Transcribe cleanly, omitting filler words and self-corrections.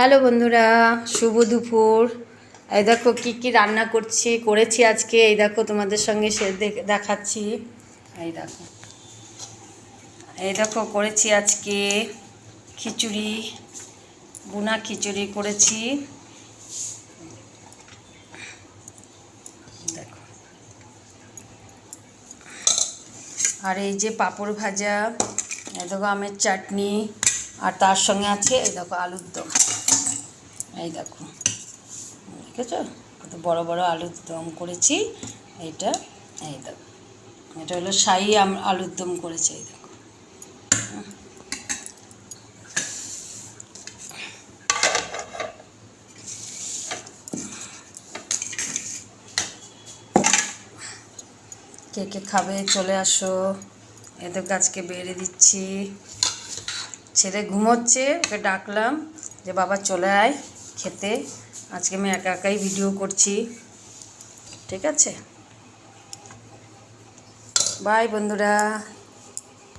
Hello বন্ধুরা, শুভ দুপুর। এই দেখো কি রান্না করেছি আজকে। এই দেখো তোমাদের সঙ্গে দেখাচ্ছি। এই দেখো করেছি আজকে খিচুড়ি, বুনা খিচুড়ি করেছি। দেখো, আর এই যে পাঁপড় ভাজা, এই দেখো আমের চাটনি, আর তার সঙ্গে আছে এই দেখো আলুর দম। এই দেখো, দেখেছ কত বড় বড় আলুর দম করেছি। এইটা এই দেখো, এটা হলো শাহী আলুর দম করেছি। এই দেখো, কে কে খাবে চলে আসো। এদের গাছকে বেড়ে দিচ্ছি। ছেলে ঘুমোচ্ছে, ওকে ডাকলাম যে বাবা চলে আয় খেতে। আজকে আমি একা একাই ভিডিও করছি। ঠিক আছে, বাই বন্ধুরা।